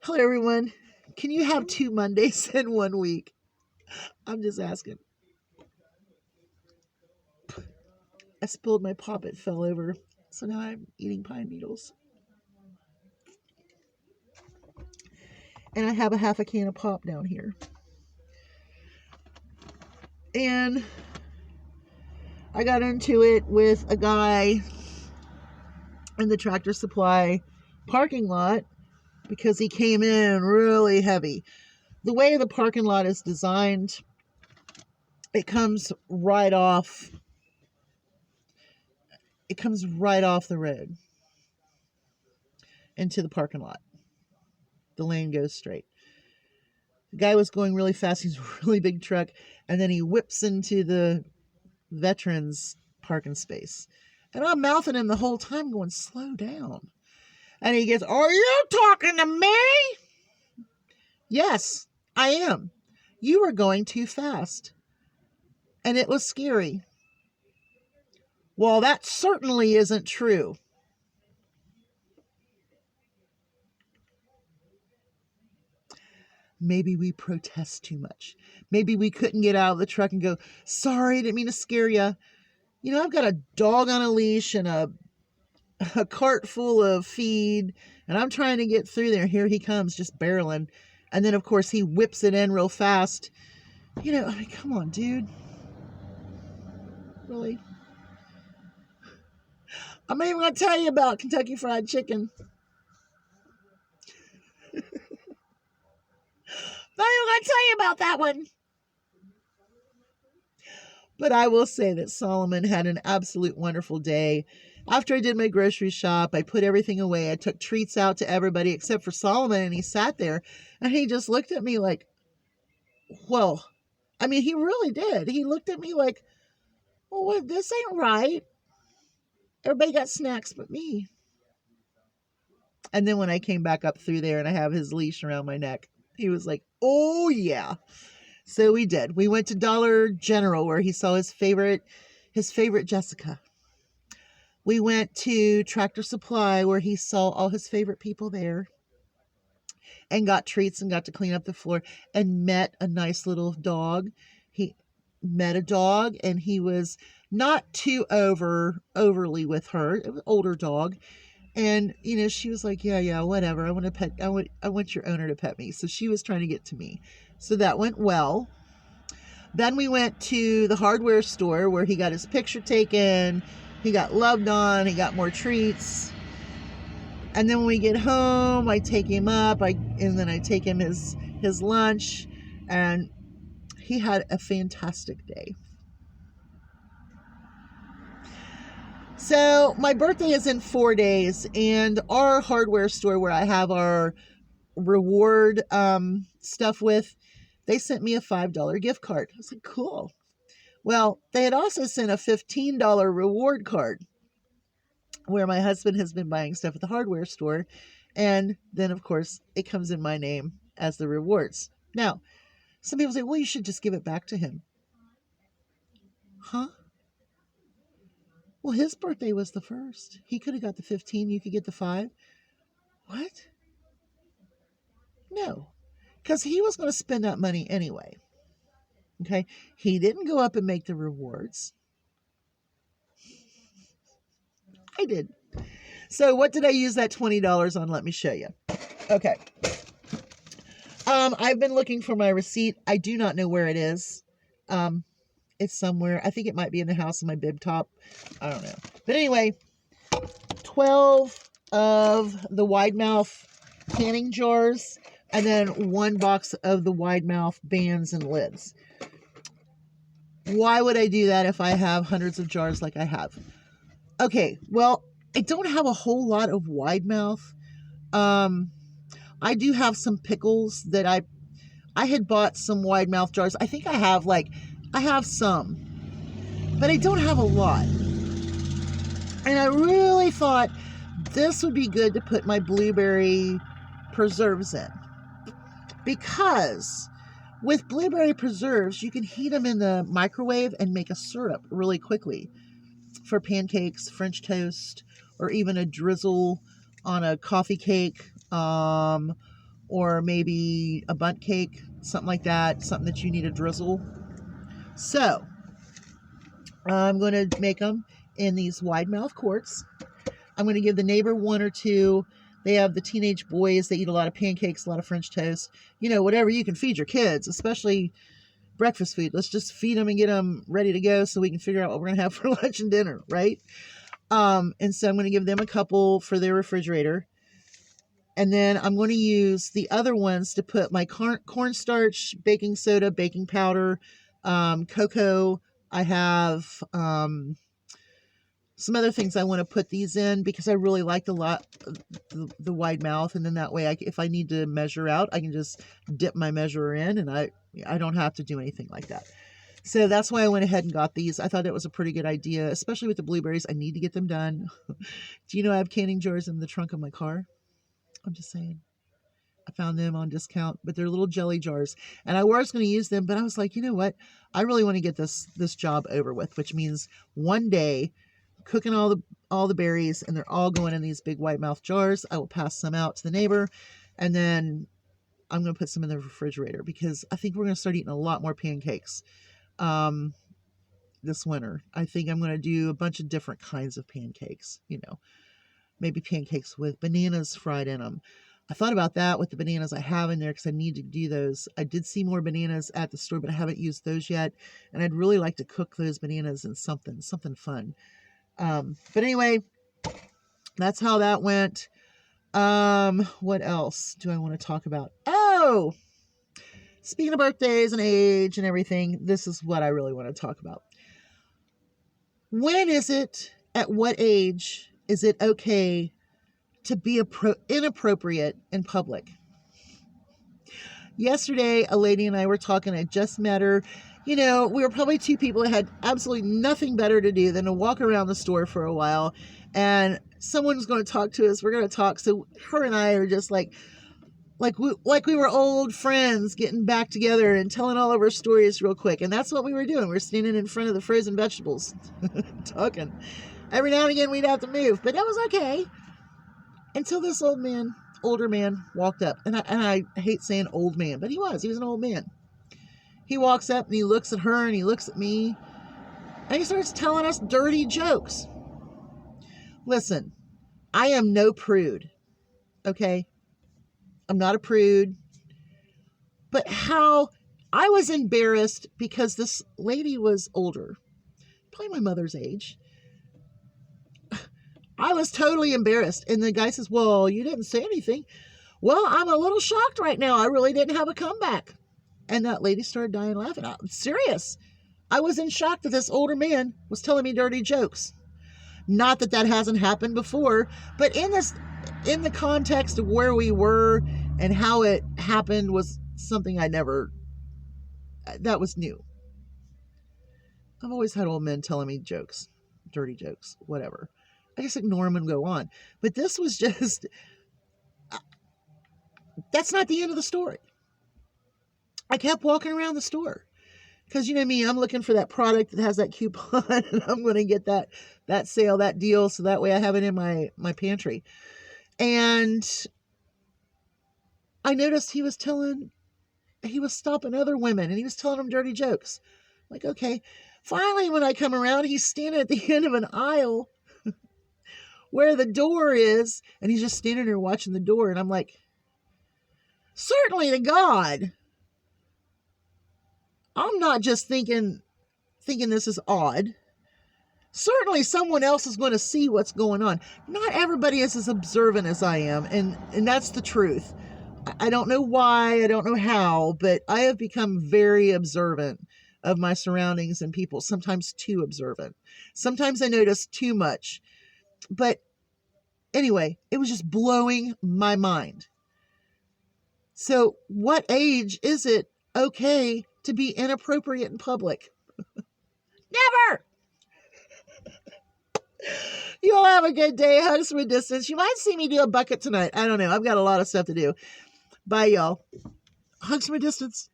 Hello, everyone. Can you have 2 Mondays in 1 week? I'm just asking. I spilled my pop, it fell over. So now I'm eating pine needles. And I have a half a can of pop down here. And I got into it with a guy in the Tractor Supply parking lot because he came in really heavy. The way the parking lot is designed, it comes right off the road into the parking lot. The lane goes straight. The guy was going really fast. He's a really big truck. And then he whips into the veterans parking space. And I'm mouthing him the whole time going, slow down. And he gets, are you talking to me? Yes, I am. You were going too fast. And it was scary. Well, that certainly isn't true. Maybe we protest too much. Maybe we couldn't get out of the truck and go, sorry, didn't mean to scare you. You know, I've got a dog on a leash and a cart full of feed, and I'm trying to get through there. Here he comes, just barreling. And then, of course, he whips it in real fast. You know, I mean, come on, dude. Really? I'm not even going to tell you about Kentucky Fried Chicken. Not even going to tell you about that one. But I will say that Solomon had an absolute wonderful day. After I did my grocery shop, I put everything away. I took treats out to everybody except for Solomon, and he sat there and he just looked at me like, well, I mean, he really did. He looked at me like, well, this ain't right. Everybody got snacks but me. And then when I came back up through there and I have his leash around my neck, he was like, oh, yeah. So we did. We went to Dollar General where he saw his favorite Jessica. We went to Tractor Supply where he saw all his favorite people there and got treats and got to clean up the floor and met a nice little dog. He met a dog and he was not too overly with her. It was an older dog. And, you know, she was like, yeah, whatever. I want your owner to pet me. So she was trying to get to me. So that went well. Then we went to the hardware store where he got his picture taken. He got loved on. He got more treats. And then when we get home, I take him up. And then I take him his lunch. And he had a fantastic day. So my birthday is in 4 days, and our hardware store where I have our reward stuff with, they sent me a $5 gift card. I was like, cool. Well, they had also sent a $15 reward card where my husband has been buying stuff at the hardware store. And then, of course, it comes in my name as the rewards. Now, some people say, well, you should just give it back to him. Huh? Well, his birthday was the 1st. He could have got the 15. You could get the 5. What? No, because he was going to spend that money anyway. Okay? He didn't go up and make the rewards. I did. So what did I use that $20 on? Let me show you. Okay. I've been looking for my receipt. I do not know where it is. It's somewhere. I think it might be in the house in my bib top. I don't know. But anyway, 12 of the wide mouth canning jars, and then 1 box of the wide mouth bands and lids. Why would I do that if I have hundreds of jars like I have? Okay, well, I don't have a whole lot of wide mouth. I do have some pickles that I had bought some wide mouth jars. I think I have some, but I don't have a lot. And I really thought this would be good to put my blueberry preserves in, because with blueberry preserves, you can heat them in the microwave and make a syrup really quickly for pancakes, French toast, or even a drizzle on a coffee cake, or maybe a bundt cake, something like that, something that you need a drizzle. So I'm going to make them in these wide mouth quarts. I'm going to give the neighbor one or two. They have the teenage boys. They eat a lot of pancakes, a lot of French toast. You know, whatever you can feed your kids, especially breakfast food. Let's just feed them and get them ready to go so we can figure out what we're going to have for lunch and dinner, right? And so I'm going to give them a couple for their refrigerator. And then I'm going to use the other ones to put my cornstarch, baking soda, baking powder, cocoa. I have some other things I want to put these in because I really like the wide mouth. And then that way, if I need to measure out, I can just dip my measurer in and I don't have to do anything like that. So that's why I went ahead and got these. I thought it was a pretty good idea, especially with the blueberries. I need to get them done. Do you know I have canning jars in the trunk of my car? I'm just saying. I found them on discount, but they're little jelly jars. And I was going to use them, but I was like, you know what? I really want to get this job over with, which means one day cooking all the berries, and they're all going in these big wide mouth jars. I will pass some out to the neighbor, and then I'm going to put some in the refrigerator because I think we're going to start eating a lot more pancakes this winter. I think I'm going to do a bunch of different kinds of pancakes, you know, maybe pancakes with bananas fried in them. I thought about that with the bananas I have in there because I need to do those. I did see more bananas at the store, but I haven't used those yet. And I'd really like to cook those bananas in something fun. But anyway, that's how that went. What else do I want to talk about? Oh, speaking of birthdays and age and everything, this is what I really want to talk about. When is it, at what age is it okay to be inappropriate in public? Yesterday, a lady and I were talking. I just met her. You know, we were probably two people that had absolutely nothing better to do than to walk around the store for a while. And someone's going to talk to us. We're going to talk. So her and I are just like we were old friends getting back together and telling all of our stories real quick. And that's what we were doing. We're standing in front of the frozen vegetables talking. Every now and again, we'd have to move, but it was okay. Until this older man walked up. And I hate saying old man, but he was an old man. He walks up and he looks at her and he looks at me and he starts telling us dirty jokes. Listen, I am no prude, okay? I'm not a prude. But how I was embarrassed because this lady was older, probably my mother's age. I was totally embarrassed. And the guy says, well, you didn't say anything. Well, I'm a little shocked right now. I really didn't have a comeback. And that lady started dying laughing. I'm serious. I was in shock that this older man was telling me dirty jokes. Not that that hasn't happened before, but in the context of where we were and how it happened was something that was new. I've always had old men telling me jokes, dirty jokes, whatever. I just ignore them and go on. But this was just, that's not the end of the story. I kept walking around the store because, you know me, I'm looking for that product that has that coupon and I'm going to get that sale, that deal. So that way I have it in my pantry. And I noticed he was stopping other women and he was telling them dirty jokes. I'm like, okay. Finally, when I come around, he's standing at the end of an aisle where the door is, and he's just standing there watching the door. And I'm like, certainly to God, I'm not just thinking this is odd. Certainly someone else is going to see what's going on. Not everybody is as observant as I am, and that's the truth. I don't know why, I don't know how, but I have become very observant of my surroundings and people, sometimes too observant. Sometimes I notice too much. But anyway, it was just blowing my mind. So what age is it okay to be inappropriate in public? Never! You all have a good day. Hugs from a distance. You might see me do a bucket tonight. I don't know. I've got a lot of stuff to do. Bye, y'all. Hugs from a distance.